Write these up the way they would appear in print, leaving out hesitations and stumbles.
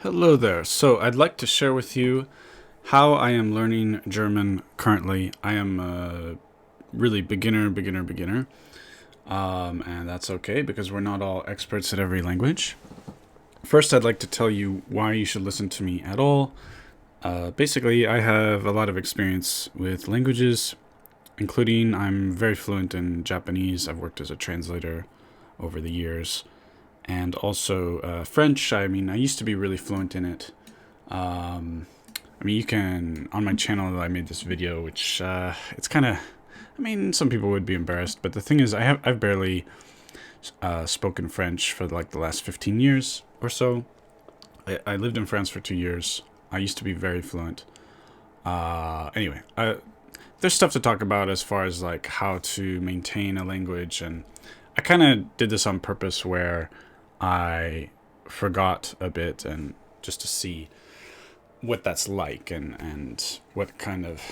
Hello there. So I'd like to share with you how I am learning German currently. I am a really beginner, and that's okay because we're not all experts at every language. First, I'd like to tell you why you should listen to me at all. Basically, I have a lot of experience with languages, including I'm very fluent in Japanese. I've worked as a translator over the years. And also French. I mean, I used to be really fluent in it. You can, on my channel, I made this video, which it's kind of, some people would be embarrassed, but the thing is, I've barely spoken French for like the last 15 years or so. I lived in France for 2 years. I used to be very fluent. Anyway, there's stuff to talk about as far as like how to maintain a language, and I kind of did this on purpose where I forgot a bit and just to see what that's like and what kind of,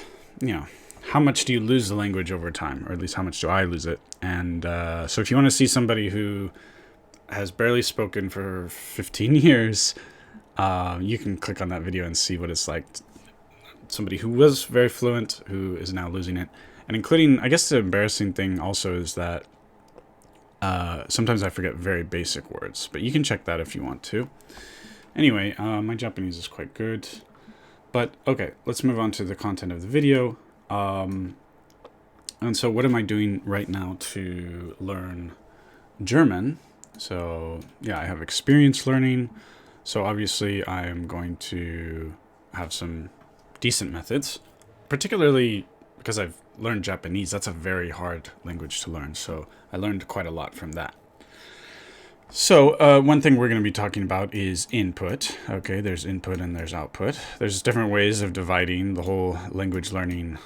how much do you lose the language over time, or at least how much do I lose it? And so if you want to see somebody who has barely spoken for 15 years, you can click on that video and see what it's like. Somebody who was very fluent, who is now losing it. And including, I guess the embarrassing thing also is that sometimes I forget very basic words, but you can check that if you want to. Anyway, my Japanese is quite good. But okay, let's move on to the content of the video. And so what am I doing right now to learn German? So yeah, I have experience learning. So obviously I'm going to have some decent methods, particularly because I've learned Japanese. That's a very hard language to learn. So I learned quite a lot from that. So one thing we're going to be talking about is input. Okay, there's input and there's output. There's different ways of dividing the whole language learning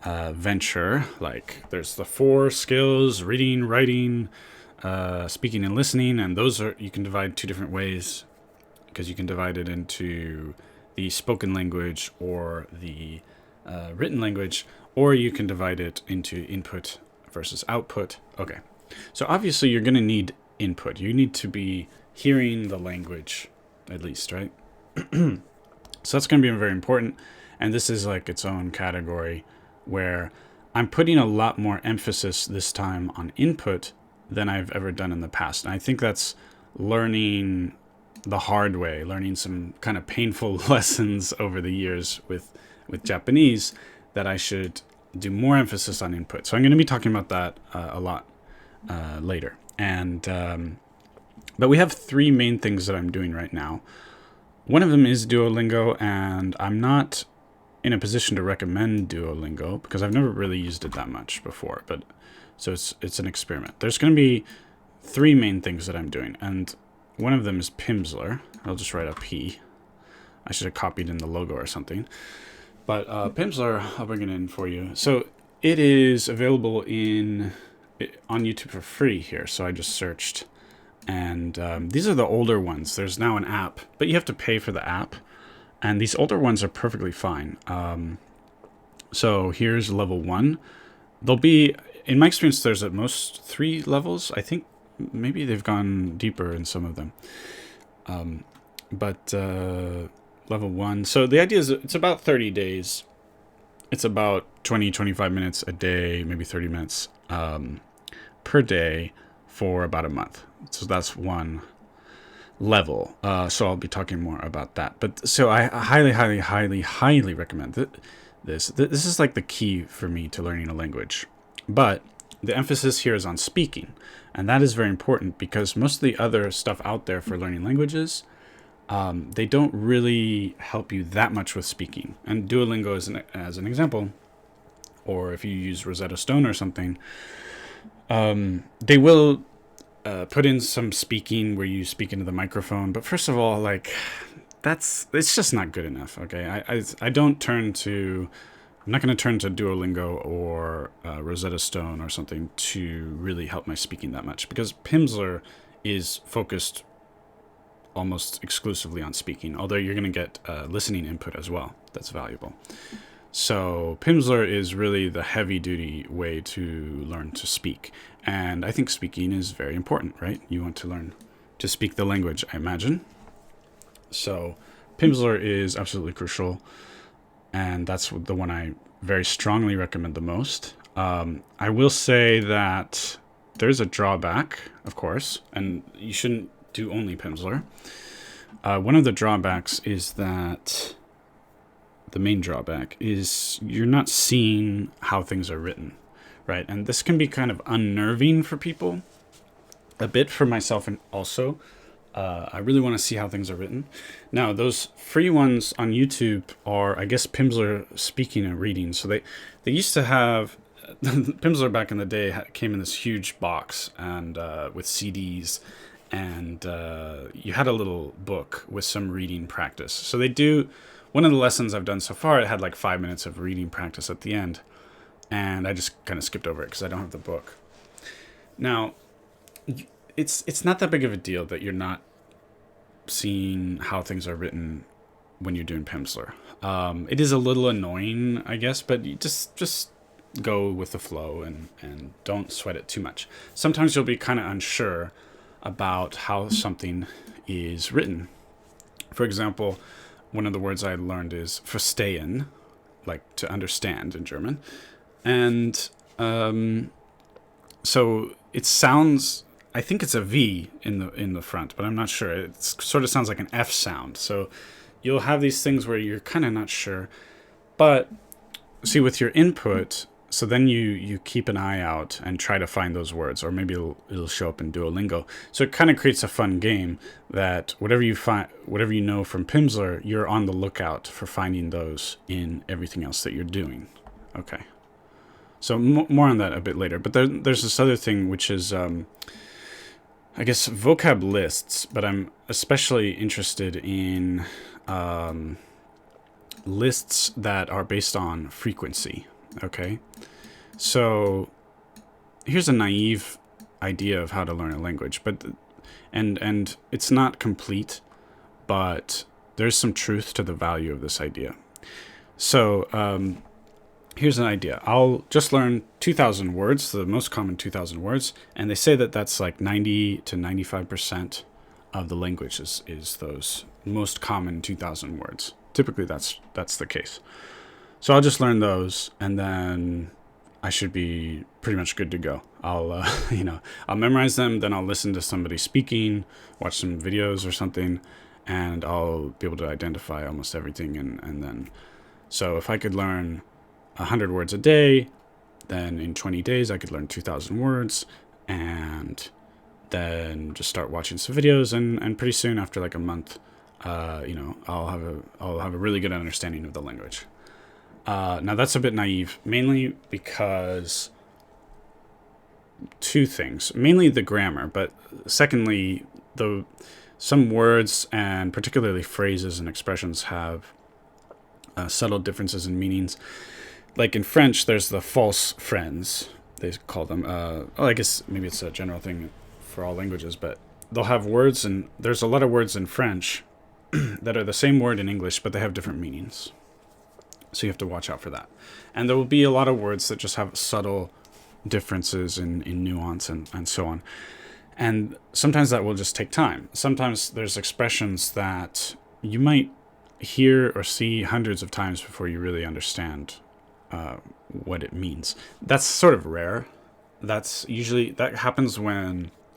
venture. Like there's the 4 skills: reading, writing, speaking and listening. And those are, you can divide 2 different ways, because you can divide it into the spoken language or the written language, or you can divide it into input versus output. Okay, so obviously you're going to need input. You need to be hearing the language at least, right? So that's going to be very important. And this is like its own category where I'm putting a lot more emphasis this time on input than I've ever done in the past. And I think that's learning the hard way, learning some kind of painful lessons over the years with Japanese, that I should do more emphasis on input. So I'm going to be talking about that a lot later. And but we have 3 main things that I'm doing right now. One of them is Duolingo, and I'm not in a position to recommend Duolingo because I've never really used it that much before. But so it's an experiment. There's going to be 3 main things that I'm doing, and one of them is Pimsleur. I'll just write a P. I should have copied in the logo or something. But Pimsleur, I'll bring it in for you. So it is available on YouTube for free here. So I just searched. And these are the older ones. There's now an app, but you have to pay for the app. And these older ones are perfectly fine. So here's level 1. There'll be, in my experience, there's at most 3 levels. I think maybe they've gone deeper in some of them. But level 1. So the idea is it's about 30 days. It's about 20-25 minutes a day, maybe 30 minutes per day for about a month. So that's one level. So I'll be talking more about that. But so I highly recommend this. This is like the key for me to learning a language. But the emphasis here is on speaking. And that is very important because most of the other stuff out there for learning languages, they don't really help you that much with speaking. And Duolingo as an example, or if you use Rosetta Stone or something, they will put in some speaking where you speak into the microphone. But first of all, like it's just not good enough. Okay, I'm not going to turn to Duolingo or Rosetta Stone or something to really help my speaking that much, because Pimsleur is focused almost exclusively on speaking, although you're going to get listening input as well. That's valuable. So Pimsleur is really the heavy-duty way to learn to speak. And I think speaking is very important, right? You want to learn to speak the language, I imagine. So Pimsleur is absolutely crucial, and that's the one I very strongly recommend the most. I will say that there's a drawback, of course, and you shouldn't do only Pimsleur. One of the drawbacks is that the main drawback is you're not seeing how things are written, right? And this can be kind of unnerving for people, a bit for myself, and also I really want to see how things are written. Now, those free ones on YouTube are, I guess, Pimsleur speaking and reading. So they used to have Pimsleur back in the day came in this huge box and with CDs, and you had a little book with some reading practice. So they do. One of the lessons I've done so far, it had like 5 minutes of reading practice at the end, and I just kind of skipped over it because I don't have the book. Now, it's not that big of a deal that you're not seeing how things are written when you're doing Pimsleur. It is a little annoying, I guess, but you just go with the flow and don't sweat it too much. Sometimes you'll be kind of unsure about how something is written. For example, one of the words I learned is verstehen, like to understand in German. And so it sounds, I think it's a V in the front, but I'm not sure. It sort of sounds like an F sound. So you'll have these things where you're kind of not sure. But see, with your input, so then you keep an eye out and try to find those words, or maybe it'll show up in Duolingo. So it kind of creates a fun game that whatever you find, whatever you know from Pimsleur, you're on the lookout for finding those in everything else that you're doing. Okay. So more on that a bit later. But there's this other thing, which is, I guess, vocab lists. But I'm especially interested in lists that are based on frequency. Okay, so here's a naive idea of how to learn a language, but and it's not complete, but there's some truth to the value of this idea. So here's an idea. I'll just learn 2,000 words, the most common 2,000 words, and they say that that's like 90 to 95% of the language is those most common 2,000 words. Typically, that's the case. So I'll just learn those, and then I should be pretty much good to go. I'll, I'll memorize them, then I'll listen to somebody speaking, watch some videos or something, and I'll be able to identify almost everything. And then, so if I could learn 100 words a day, then in 20 days I could learn 2,000 words, and then just start watching some videos, and pretty soon after like a month, I'll have a really good understanding of the language. Now that's a bit naive, mainly because two things. Mainly the grammar, but secondly, some words and particularly phrases and expressions have subtle differences in meanings. Like in French, there's the false friends, they call them. I guess maybe it's a general thing for all languages, but they'll have words, and there's a lot of words in French that are the same word in English, but they have different meanings. So you have to watch out for that. And there will be a lot of words that just have subtle differences in nuance and so on. And sometimes that will just take time. Sometimes there's expressions that you might hear or see hundreds of times before you really understand what it means. That's sort of rare. That happens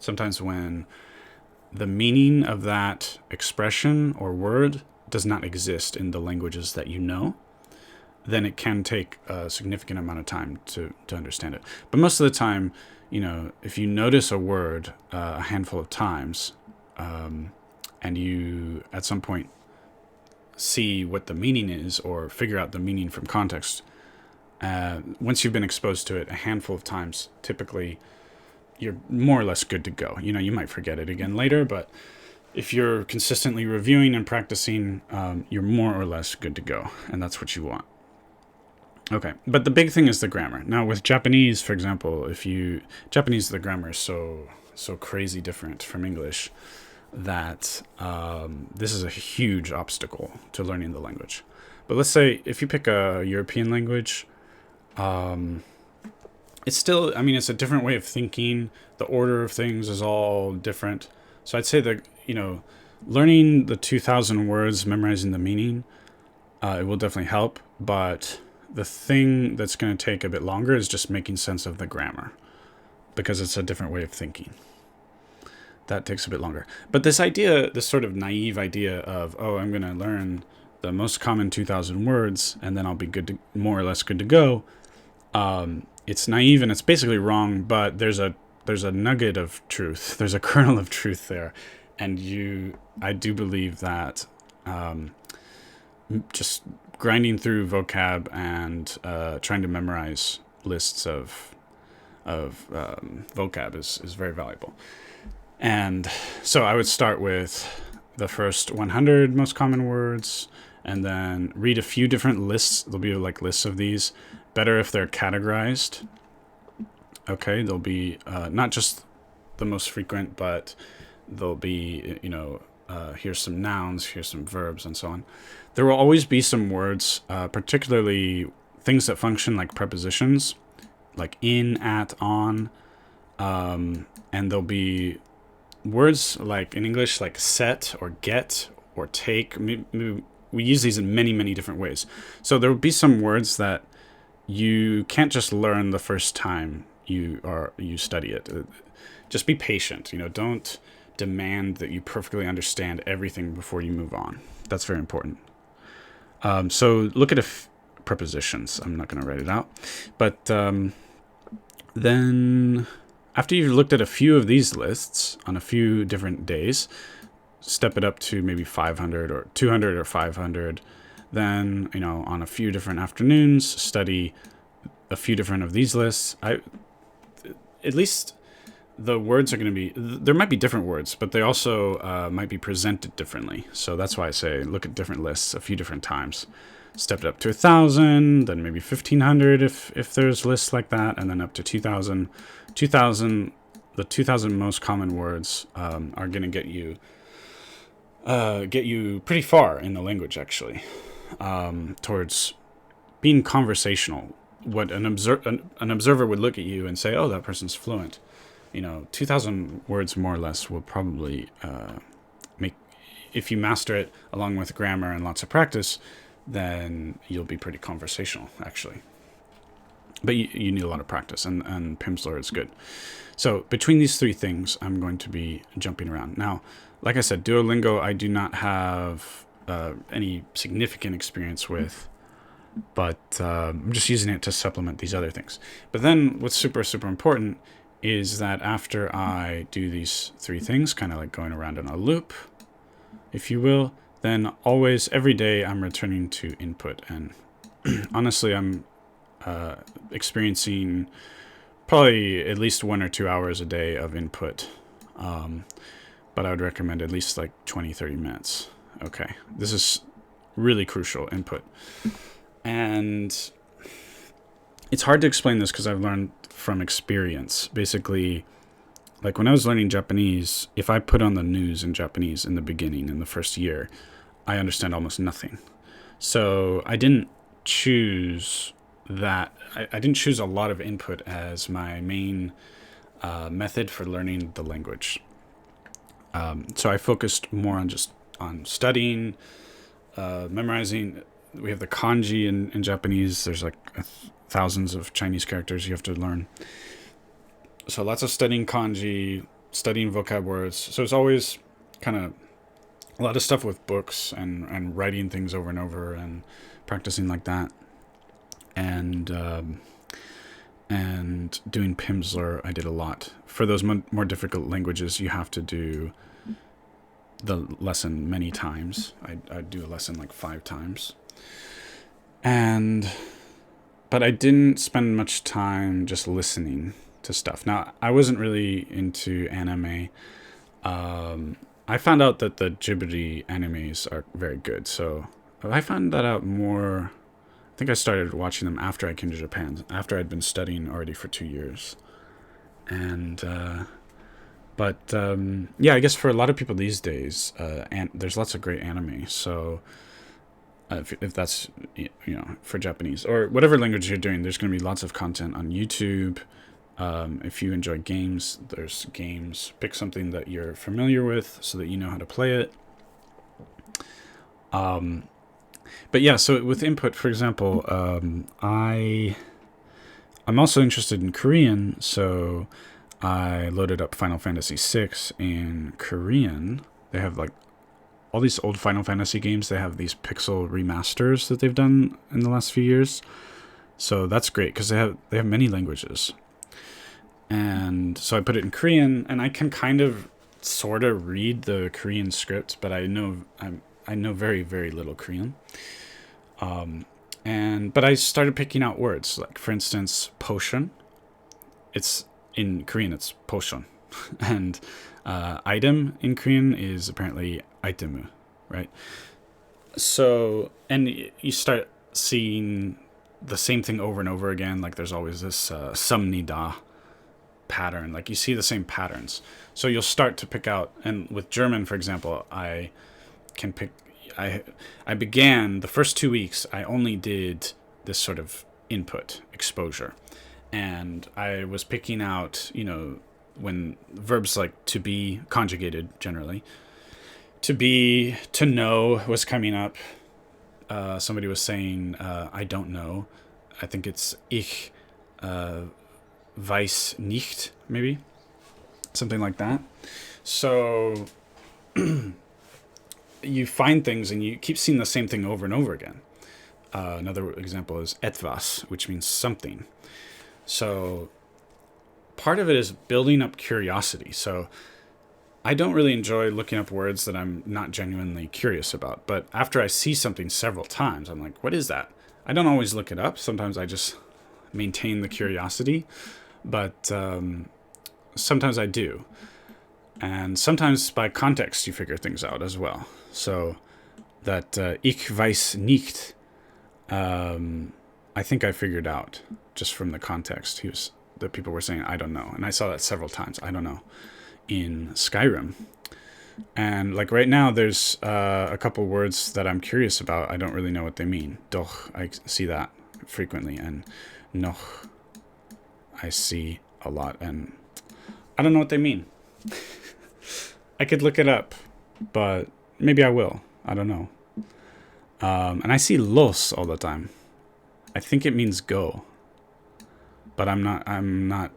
sometimes when the meaning of that expression or word does not exist in the languages that you know. Then it can take a significant amount of time to understand it. But most of the time, if you notice a word a handful of times, and you at some point see what the meaning is or figure out the meaning from context, once you've been exposed to it a handful of times, typically you're more or less good to go. You might forget it again later, but if you're consistently reviewing and practicing, you're more or less good to go, and that's what you want. Okay, but the big thing is the grammar. Now with Japanese, for example, Japanese, the grammar is so crazy different from English that this is a huge obstacle to learning the language. But let's say if you pick a European language, it's still, it's a different way of thinking. The order of things is all different. So I'd say that, learning the 2,000 words, memorizing the meaning, it will definitely help. But the thing that's going to take a bit longer is just making sense of the grammar, because it's a different way of thinking. That takes a bit longer. But this idea, this sort of naive idea of, oh, I'm going to learn the most common 2,000 words and then I'll be good to, more or less good to go. It's naive and it's basically wrong, but there's a nugget of truth. There's a kernel of truth there. And I do believe that just grinding through vocab and trying to memorize lists of vocab is very valuable. And so I would start with the first 100 most common words and then read a few different lists. There'll be like lists of these. Better if they're categorized. Okay, there'll be not just the most frequent, but there'll be, here's some nouns, here's some verbs, and so on. There will always be some words, particularly things that function like prepositions, like in, at, on, and there'll be words like in English, like set or get or take. We use these in many, many different ways. So there will be some words that you can't just learn the first time you study it. Just be patient. Don't demand that you perfectly understand everything before you move on. That's very important. So look at prepositions. I'm not going to write it out, but then after you've looked at a few of these lists on a few different days, step it up to maybe 500 or 200 or 500. Then, on a few different afternoons, study a few different of these lists. At least the words are going to be, there might be different words, but they also might be presented differently. So that's why I say look at different lists a few different times. Step it up to 1,000, then maybe 1,500 if there's lists like that, and then up to 2,000. 2,000, the 2,000 most common words are going to get you pretty far in the language, actually, towards being conversational. What an observer would look at you and say, oh, that person's fluent. 2,000 words more or less will probably make, if you master it along with grammar and lots of practice, then you'll be pretty conversational, actually. But you need a lot of practice, and Pimsleur is good. So between these three things, I'm going to be jumping around. Now, like I said, Duolingo I do not have any significant experience with, but I'm just using it to supplement these other things. But then what's super, super important is that after I do these three things, kind of like going around in a loop, if you will, then always, every day, I'm returning to input. And honestly, I'm experiencing probably at least 1 or 2 hours a day of input. But I would recommend at least like 20-30 minutes. Okay, this is really crucial input. And it's hard to explain this because I've learned from experience. Basically, like when I was learning Japanese, if I put on the news in Japanese in the beginning, in the first year, I understand almost nothing. So I didn't choose that. I didn't choose a lot of input as my main method for learning the language. So I focused more on studying, memorizing. We have the kanji in Japanese. There's like thousands of Chinese characters you have to learn. So lots of studying kanji, studying vocab words. So it's always kind of a lot of stuff with books and writing things over and over and practicing like that. And doing Pimsleur, I did a lot. For those more difficult languages, you have to do the lesson many times. I'd do a lesson like 5 times. But I didn't spend much time just listening to stuff. Now, I wasn't really into anime. I found out that the Ghibli animes are very good. So I found that out more. I think I started watching them after I came to Japan, after I'd been studying already for 2 years. And I guess for a lot of people these days, there's lots of great anime. So if that's, for Japanese or whatever language you're doing, there's going to be lots of content on YouTube. If you enjoy games, there's games. Pick something that you're familiar with so that you know how to play it. But yeah, so with input, for example, I'm also interested in Korean, so I loaded up Final Fantasy VI in Korean. They have like all these old Final Fantasy games. They have these pixel remasters that they've done in the last few years. So that's great because they have many languages. And so I put it in Korean, and I can kind of sort of read the Korean script, but I know very, very little Korean. But I started picking out words, like for instance, potion. It's in Korean, it's potion, and item in Korean is apparently itemu, right? So, and you start seeing the same thing over and over again. Like there's always this samnida pattern. Like you see the same patterns. So you'll start to pick out. And with German, for example, I began the first 2 weeks. I only did this sort of input exposure, and I was picking out, when verbs like to be conjugated generally. To be, to know was coming up. Somebody was saying, I don't know. I think it's ich weiß nicht, maybe. Something like that. So you find things and you keep seeing the same thing over and over again. Another example is etwas, which means something. So part of it is building up curiosity. So I don't really enjoy looking up words that I'm not genuinely curious about. But after I see something several times, I'm like, what is that? I don't always look it up. Sometimes I just maintain the curiosity. But sometimes I do. And sometimes by context you figure things out as well. So that ich weiß nicht, I think I figured out just from the context. The people were saying, I don't know. And I saw that several times. I don't know. In Skyrim. And like right now there's a couple words that I'm curious about. I don't really know what they mean. Doch, I see that frequently, and noch I see a lot, and I don't know what they mean. I could look it up, but maybe I will. I don't know. And I see los all the time. I think it means go, but I'm not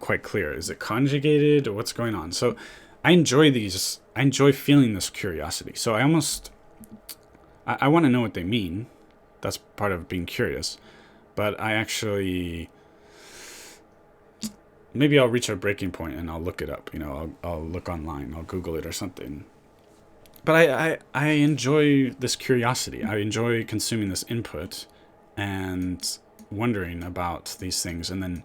quite clear. Is it conjugated or what's going on? So I enjoy these. I enjoy feeling this curiosity. So I want to know what they mean. That's part of being curious. But I actually, maybe I'll reach a breaking point and I'll look it up. I'll look online. I'll Google it or something. But I enjoy this curiosity. I enjoy consuming this input and wondering about these things, and then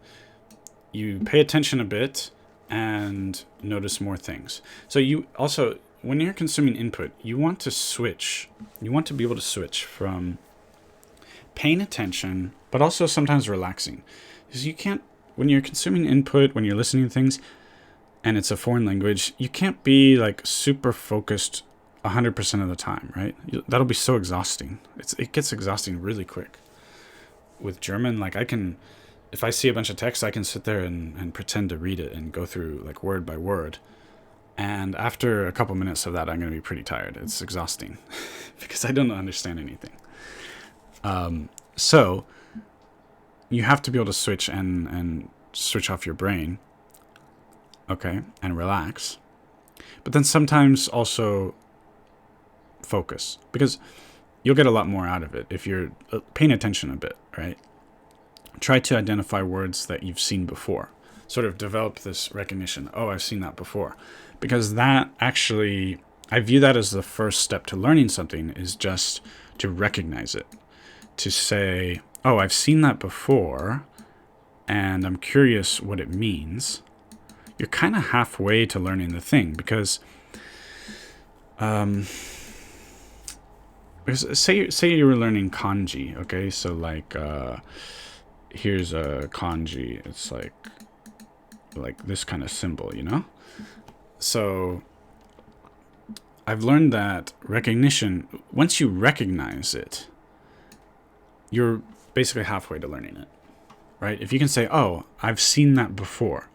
you pay attention a bit and notice more things. So you also, when you're consuming input, you want to switch. You want to be able to switch from paying attention, but also sometimes relaxing. Because you can't, when you're consuming input, when you're listening to things, and it's a foreign language, you can't be like super focused 100% of the time, right? That'll be so exhausting. It gets exhausting really quick. With German, like if I see a bunch of text, I can sit there and pretend to read it and go through like word by word. And after a couple minutes of that, I'm going to be pretty tired. It's exhausting because I don't understand anything. So you have to be able to switch and switch off your brain, okay, and relax. But then sometimes also focus, because you'll get a lot more out of it if you're paying attention a bit, right? Try to identify words that you've seen before. Sort of develop this recognition. Oh, I've seen that before. Because that actually, I view that as the first step to learning something, is just to recognize it. To say, oh, I've seen that before, and I'm curious what it means. You're kind of halfway to learning the thing, because say you were learning kanji, okay? So like, here's a kanji. It's like this kind of symbol, So I've learned that recognition, once you recognize it, you're basically halfway to learning it, right? If you can say, oh, I've seen that before.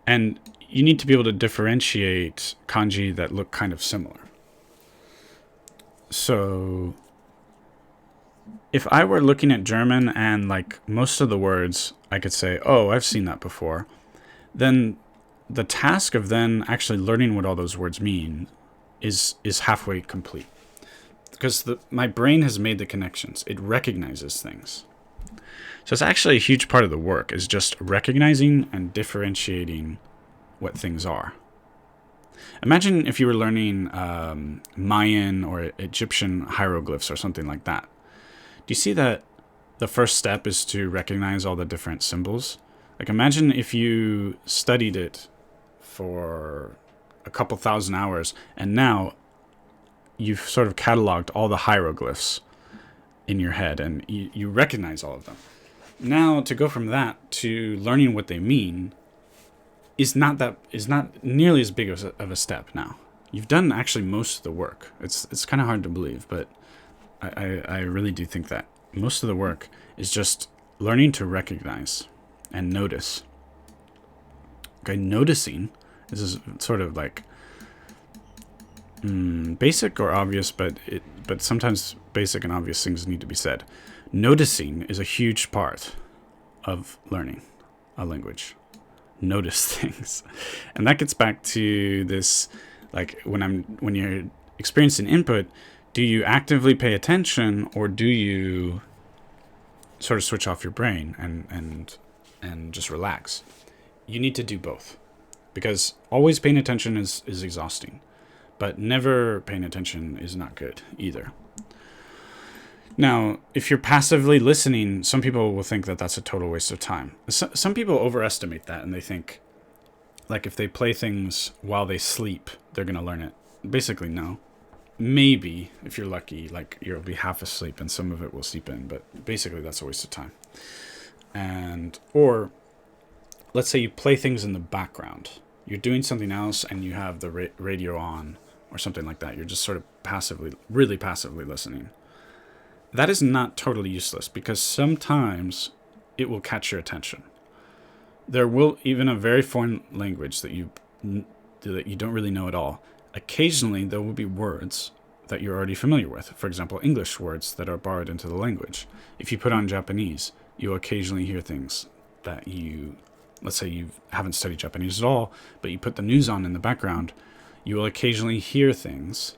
And you need to be able to differentiate kanji that look kind of similar. So if I were looking at German and like most of the words I could say, oh, I've seen that before, then the task of then actually learning what all those words mean is halfway complete. Because my brain has made the connections. It recognizes things. So it's actually a huge part of the work, is just recognizing and differentiating what things are. Imagine if you were learning Mayan or Egyptian hieroglyphs or something like that. Do you see that the first step is to recognize all the different symbols? Like imagine if you studied it for a couple thousand hours and now you've sort of cataloged all the hieroglyphs in your head and you recognize all of them. Now to go from that to learning what they mean is not nearly as big of a step now. You've done actually most of the work. It's kind of hard to believe, but I really do think that most of the work is just learning to recognize and notice. Okay, noticing is sort of like basic or obvious, but sometimes basic and obvious things need to be said. Noticing is a huge part of learning a language. Notice things. And that gets back to this, like when you're experiencing input, do you actively pay attention or do you sort of switch off your brain and just relax? You need to do both, because always paying attention is exhausting, but never paying attention is not good either. Now, if you're passively listening, some people will think that that's a total waste of time. Some people overestimate that, and they think, like, if they play things while they sleep, they're going to learn it. Basically, no. Maybe, if you're lucky, like, you'll be half asleep and some of it will seep in, but basically that's a waste of time. Or, let's say you play things in the background. You're doing something else and you have the radio on or something like that. You're just sort of really passively listening. That is not totally useless, because sometimes it will catch your attention. There will, even a very foreign language that you don't really know at all, occasionally there will be words that you're already familiar with. For example, English words that are borrowed into the language. If you put on Japanese, you'll occasionally hear things that let's say you haven't studied Japanese at all, but you put the news on in the background, you will occasionally hear things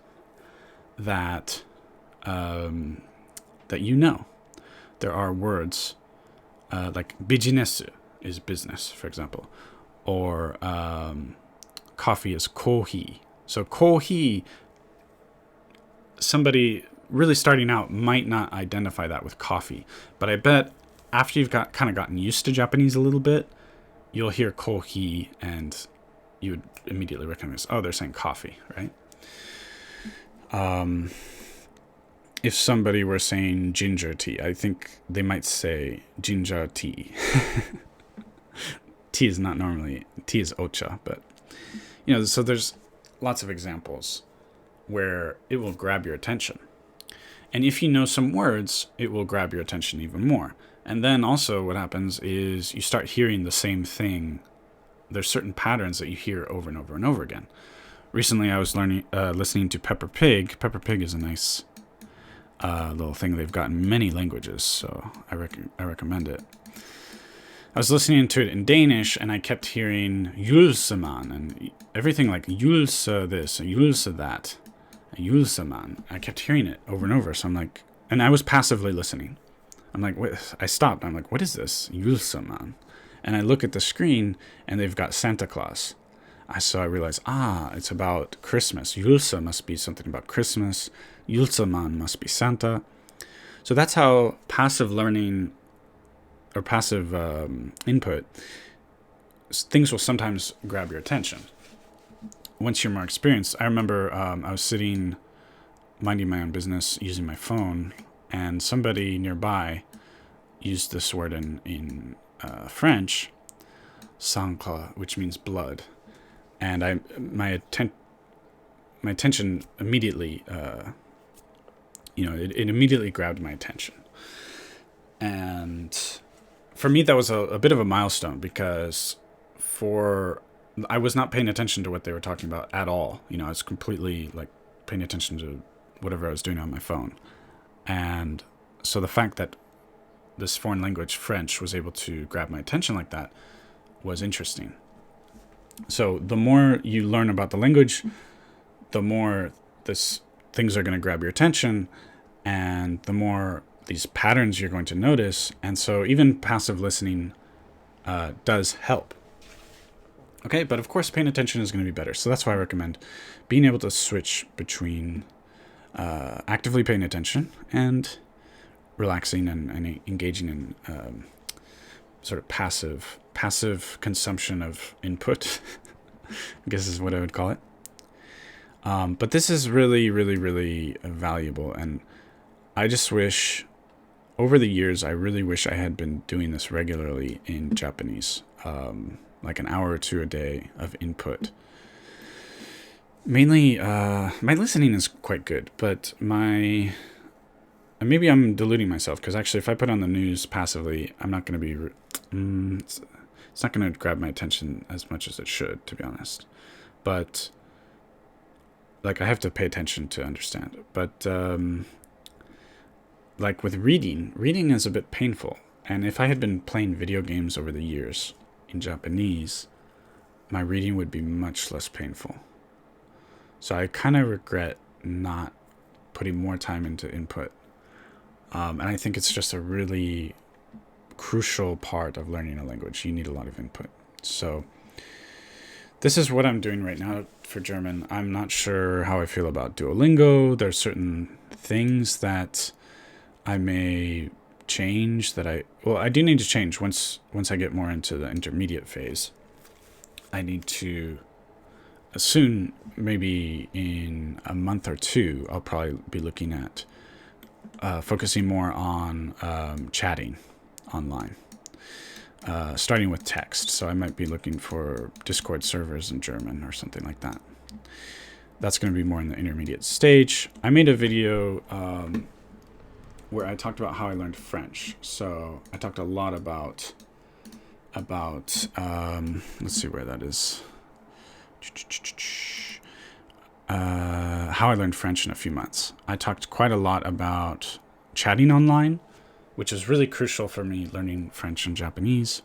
that you know. There are words like bijinesu is business, for example, or coffee is kohi. So kohi, somebody really starting out might not identify that with coffee, but I bet after you've kind of gotten used to Japanese a little bit, you'll hear kohi and you would immediately recognize, oh, they're saying coffee, right? If somebody were saying ginger tea, I think they might say ginger tea. Tea is ocha, but so there's lots of examples where it will grab your attention. And if you know some words, it will grab your attention even more. And then also what happens is you start hearing the same thing. There's certain patterns that you hear over and over and over again. Recently I was listening to Peppa Pig. Peppa Pig is a nice little thing they've got in many languages, so I recommend it. I was listening to it in Danish, and I kept hearing Julseman, and everything like Julse this, and Julse that, and Julseman. I kept hearing it over and over, so I'm like, and I was passively listening. I'm like, wait, I stopped. I'm like, what is this? Julseman. And I look at the screen, and they've got Santa Claus. So I realized, it's about Christmas. Julse must be something about Christmas. Julseman must be Santa. So that's how passive learning or passive input, things will sometimes grab your attention. Once you're more experienced, I remember I was sitting minding my own business using my phone, and somebody nearby used this word in French, sangre, which means blood. And my attention immediately, it immediately grabbed my attention. And for me, that was a bit of a milestone, because I was not paying attention to what they were talking about at all. I was completely like paying attention to whatever I was doing on my phone. And so the fact that this foreign language, French, was able to grab my attention like that was interesting. So the more you learn about the language, the more things are going to grab your attention, and the more these patterns you're going to notice. And so even passive listening does help. Okay, but of course paying attention is going to be better. So that's why I recommend being able to switch between actively paying attention and relaxing and engaging in sort of passive consumption of input, I guess is what I would call it. But this is really, really, really valuable. And I just wish, over the years, I really wish I had been doing this regularly in Japanese, like an hour or two a day of input. Mainly, my listening is quite good, but maybe I'm deluding myself, because actually if I put on the news passively, I'm not going to be, it's not going to grab my attention as much as it should, to be honest. But like, I have to pay attention to understand. But like with reading is a bit painful. And if I had been playing video games over the years in Japanese, my reading would be much less painful. So I kind of regret not putting more time into input. And I think it's just a really crucial part of learning a language. You need a lot of input. So this is what I'm doing right now for German. I'm not sure how I feel about Duolingo. There's certain things that I may change I do need to change once I get more into the intermediate phase. I need to soon, maybe in a month or two, I'll probably be looking at focusing more on chatting online, starting with text. So I might be looking for Discord servers in German or something like that. That's going to be more in the intermediate stage. I made a video where I talked about how I learned French. So I talked a lot about let's see where that is. How I learned French in a few months. I talked quite a lot about chatting online, which is really crucial for me learning French and Japanese.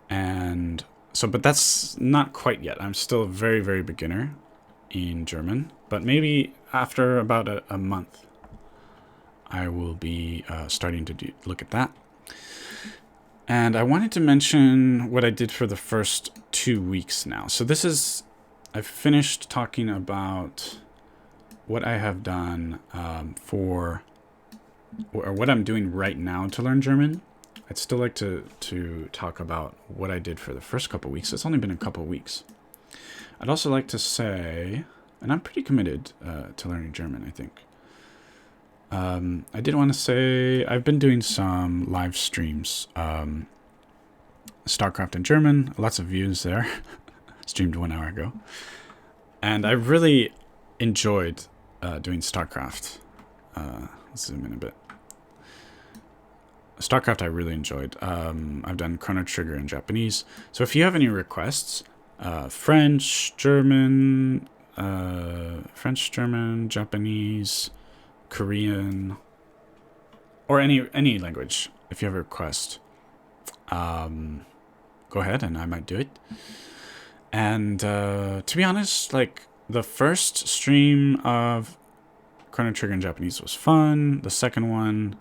And so, but that's not quite yet. I'm still a very, very beginner in German, but maybe after about a month, I will be starting to look at that. And I wanted to mention what I did for the first 2 weeks now. So I've finished talking about what I have done or what I'm doing right now to learn German. I'd still like to talk about what I did for the first couple weeks. It's only been a couple weeks. I'd also like to say, and I'm pretty committed to learning German, I think. I did want to say I've been doing some live streams, StarCraft in German, lots of views there. Streamed 1 hour ago. And I really enjoyed doing StarCraft. Let's zoom in a bit. StarCraft I really enjoyed. I've done Chrono Trigger in Japanese. So if you have any requests, French, German, Japanese, Korean, or any language, if you have a request, go ahead and I might do it. And to be honest, like, the first stream of Chrono Trigger in Japanese was fun. The second one,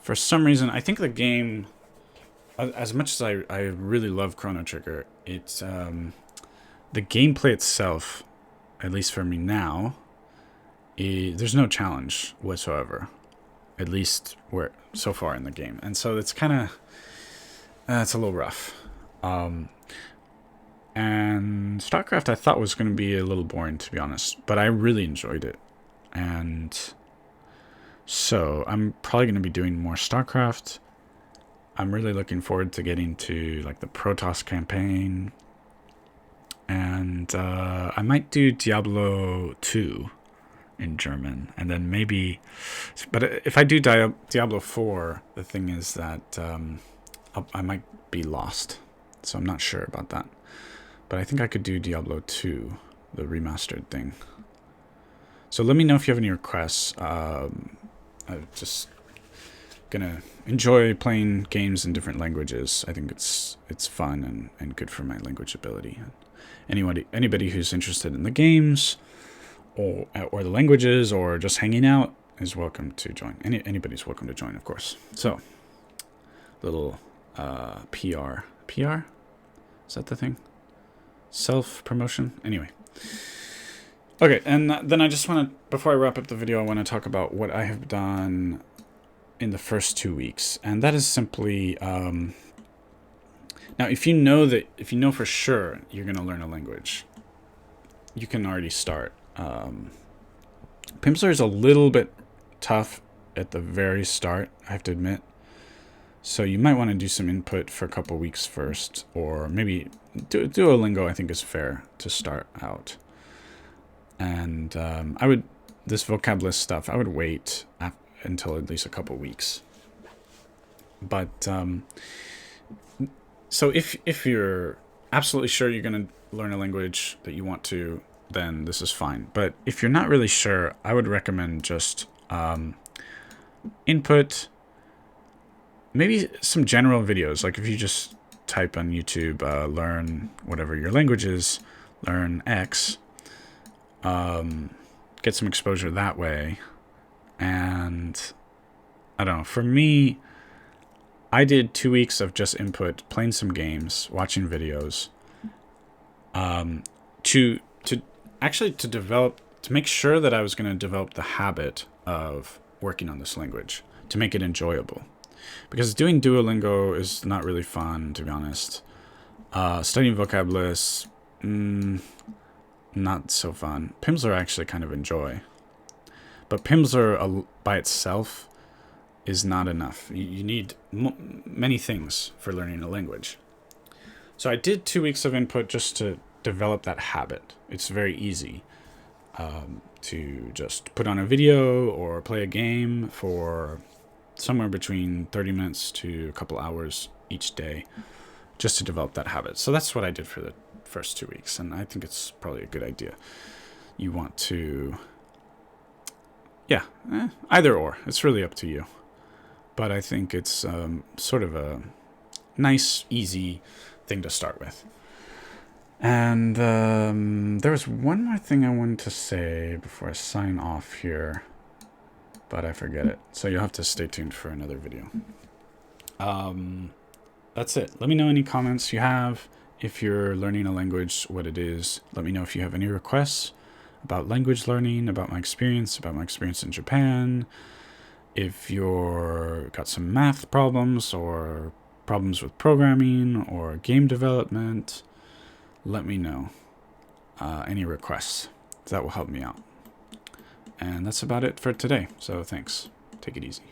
for some reason, I think the game, as much as I really love Chrono Trigger, it's the gameplay itself, at least for me now, there's no challenge whatsoever, at least so far in the game. And so it's kind of, it's a little rough. And StarCraft I thought was going to be a little boring, to be honest, but I really enjoyed it. And so I'm probably going to be doing more StarCraft. I'm really looking forward to getting to like the Protoss campaign. And I might do Diablo 2 in German. And then maybe, but if I do Diablo 4, the thing is that I might be lost. So I'm not sure about that. But I think I could do Diablo 2, the remastered thing. So let me know if you have any requests. I'm just gonna enjoy playing games in different languages. I think it's fun and good for my language ability. Anybody who's interested in the games or the languages or just hanging out is welcome to join. Anybody's welcome to join, of course. So, little PR. PR? Is that the thing? Self-promotion? Anyway. Okay, and then I just want to, before I wrap up the video, I want to talk about what I have done in the first 2 weeks. And that is simply, now if you know for sure you're going to learn a language, you can already start. Pimsleur is a little bit tough at the very start, I have to admit. So you might want to do some input for a couple weeks first, or maybe Duolingo I think is fair to start out. And this vocab list stuff, I would wait until at least a couple weeks. But so if you're absolutely sure you're going to learn a language that you want to, then this is fine. But if you're not really sure, I would recommend just input, maybe some general videos. Like if you just type on YouTube, learn whatever your language is, learn X, get some exposure that way. And I don't know, for me, I did 2 weeks of just input, playing some games, watching videos, to make sure that I was going to develop the habit of working on this language, to make it enjoyable. Because doing Duolingo is not really fun, to be honest. Studying vocab lists, not so fun. Pimsleur I actually kind of enjoy. But Pimsleur by itself is not enough. You need many things for learning a language. So I did 2 weeks of input just to develop that habit. It's very easy to just put on a video or play a game for somewhere between 30 minutes to a couple hours each day, just to develop that habit. So that's what I did for the first 2 weeks, and I think it's probably a good idea. You want to, either or. It's really up to you. But I think it's sort of a nice, easy thing to start with. And there was one more thing I wanted to say before I sign off here, but I forget it. So you'll have to stay tuned for another video. That's it. Let me know any comments you have. If you're learning a language, what it is. Let me know if you have any requests about language learning, about my experience in Japan. If you're got some math problems or problems with programming or game development, let me know any requests. That will help me out. And that's about it for today. So thanks. Take it easy.